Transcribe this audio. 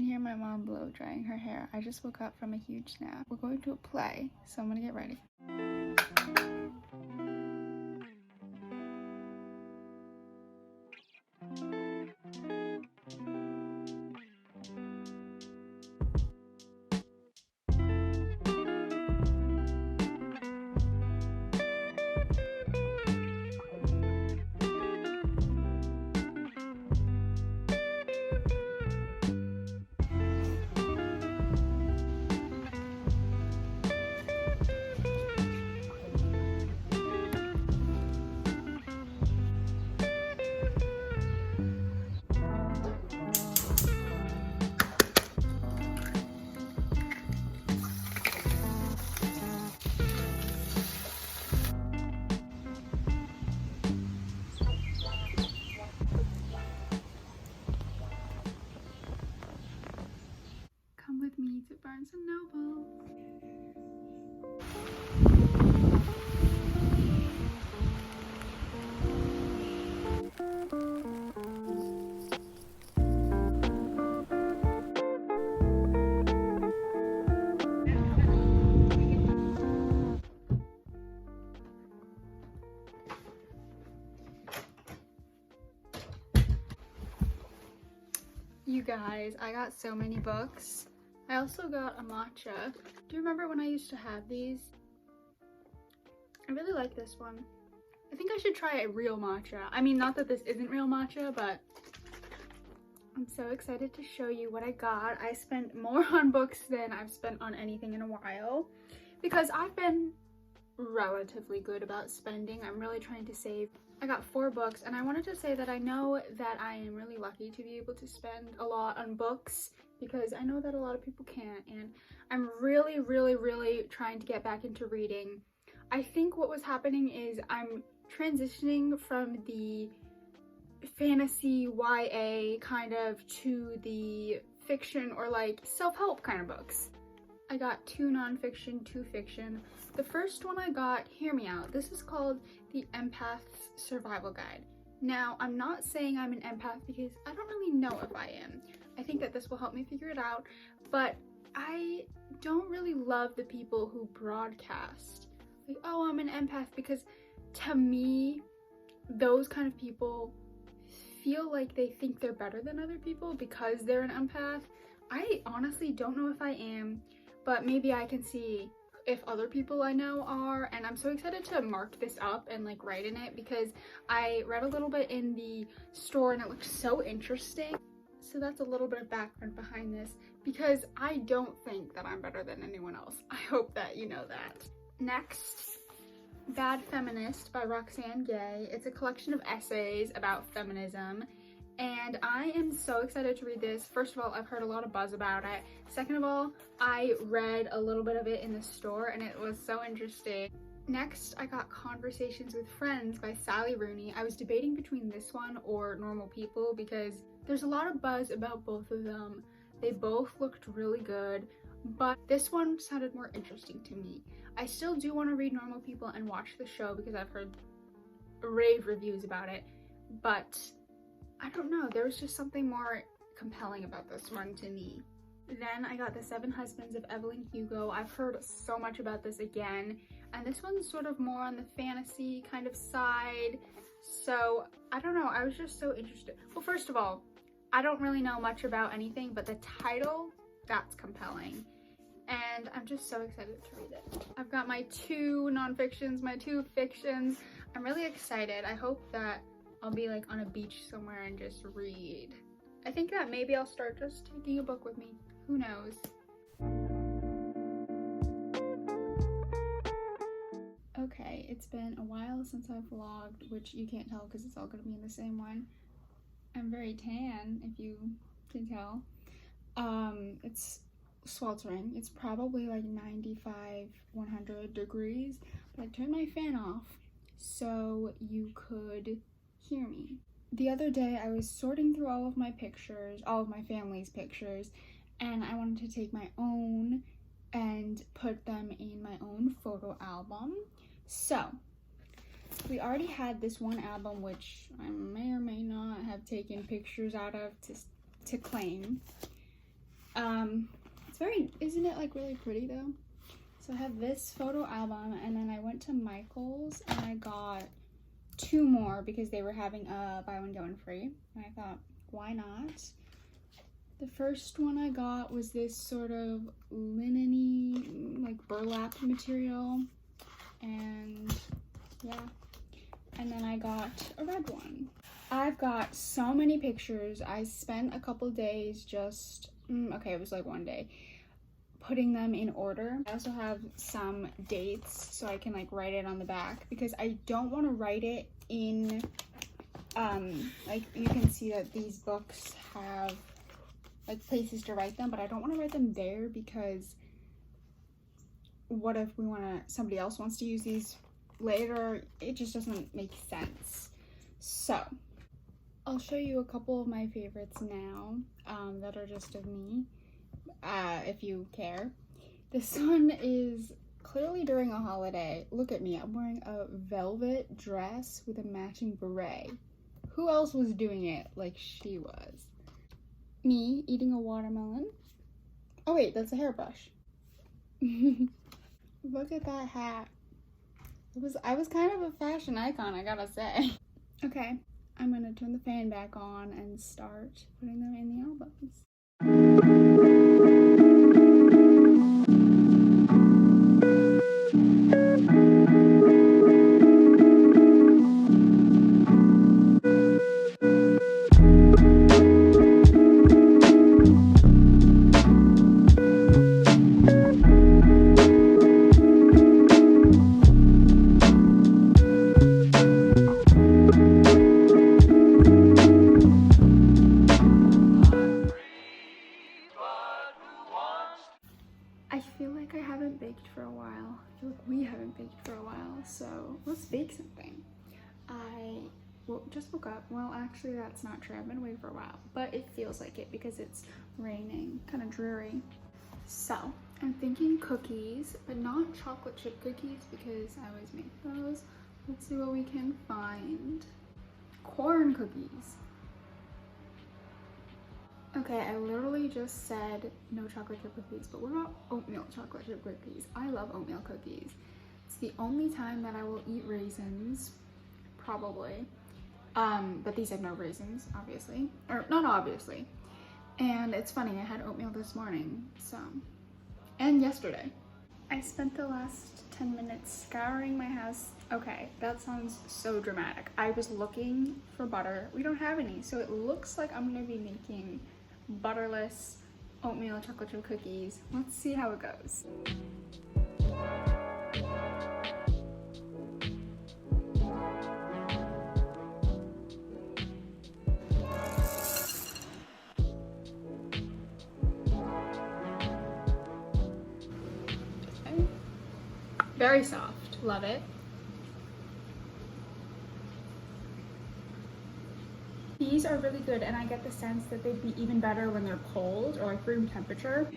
can hear my mom blow drying her hair. I just woke up from a huge nap. We're going to a play, so I'm gonna get ready. Come with me to Barnes & Noble. You guys, I got so many books. I also got a matcha. Do you remember when I used to have these? I really like this one. I think I should try a real matcha. I mean, not that this isn't real matcha, but I'm so excited to show you what I got. I spent more on books than I've spent on anything in a while because I've been relatively good about spending. I'm really trying to save. I got 4 books, and I wanted to say that I know that I am really lucky to be able to spend a lot on books because I know that a lot of people can't, and I'm really trying to get back into reading. I think what was happening is I'm transitioning from the fantasy YA kind of to the fiction or like self-help kind of books. I got 2 nonfiction, 2 fiction. The first one I got, hear me out, this is called The Empath's Survival Guide. Now, I'm not saying I'm an empath because I don't really know if I am. I think that this will help me figure it out, but I don't really love the people who broadcast, like, oh, I'm an empath, because to me, those kind of people feel like they think they're better than other people because they're an empath. I honestly don't know if I am, but maybe I can see if other people I know are, and I'm so excited to mark this up and like write in it because I read a little bit in the store and it looked so interesting. So that's a little bit of background behind this because I don't think that I'm better than anyone else. I hope that you know that. Next, Bad Feminist by Roxane Gay. It's a collection of essays about feminism, and I am so excited to read this. First of all, I've heard a lot of buzz about it. Second of all, I read a little bit of it in the store and it was so interesting. Next, I got Conversations with Friends by Sally Rooney. I was debating between this one or Normal People because there's a lot of buzz about both of them. They both looked really good, but this one sounded more interesting to me. I still do want to read Normal People and watch the show because I've heard rave reviews about it, but I don't know, there was just something more compelling about this one to me. Then I got The 7 Husbands of Evelyn Hugo. I've heard so much about this again, and this one's sort of more on the fantasy kind of side, so I don't know, I was just so interested. Well, first of all, I don't really know much about anything, but the title, that's compelling, and I'm just so excited to read it. I've got my 2 nonfictions, my 2 fictions. I'm really excited. I hope that I'll be like on a beach somewhere and just read. I think that maybe I'll start just taking a book with me. Who knows? Okay, it's been a while since I've vlogged, which you can't tell because it's all gonna be in the same one. I'm very tan, if you can tell. It's sweltering. It's probably like 95, 100 degrees, but I turned my fan off so you could hear me. The other day I was sorting through all of my pictures, all of my family's pictures, and I wanted to take my own and put them in my own photo album. So we already had this one album which I may or may not have taken pictures out of to claim, It's very, isn't it like really pretty though? So I have this photo album, and then I went to Michael's and I got 2 more because they were having a buy one get one free, and I thought, why not? The first one I got was this sort of linen-y, like burlap material, and yeah. And then I got a red one. I've got so many pictures. I spent a couple days just, okay, it was like 1 day, putting them in order. I also have some dates so I can like write it on the back, because I don't want to write it in, like you can see that these books have like places to write them, but I don't want to write them there, because what if somebody else wants to use these later? It just doesn't make sense. So I'll show you a couple of my favorites now, that are just of me, if you care. This one is clearly during a holiday. Look at me, I'm wearing a velvet dress with a matching beret. Who else was doing it like she was? Me eating a watermelon. Oh wait, that's a hairbrush. Look at that hat. I was kind of a fashion icon, I gotta say. Okay, I'm gonna turn the fan back on and start putting them in the albums. I feel like I haven't baked for a while. I feel like we haven't baked for a while, so let's bake something. I just woke up. Well, actually, that's not true. I've been away for a while, but it feels like it because it's raining, kind of dreary. So I'm thinking cookies, but not chocolate chip cookies because I always make those. Let's see what we can find. Corn cookies. Okay, I literally just said no chocolate chip cookies, but what about oatmeal chocolate chip cookies? I love oatmeal cookies. It's the only time that I will eat raisins, probably. But these have no raisins, obviously. Or not obviously. And it's funny, I had oatmeal this morning, so. And yesterday. I spent the last 10 minutes scouring my house. Okay, that sounds so dramatic. I was looking for butter. We don't have any, so it looks like I'm gonna be making butterless oatmeal chocolate chip cookies. Let's see how it goes. Okay. Very soft, love it. These are really good, and I get the sense that they'd be even better when they're cold or like room temperature.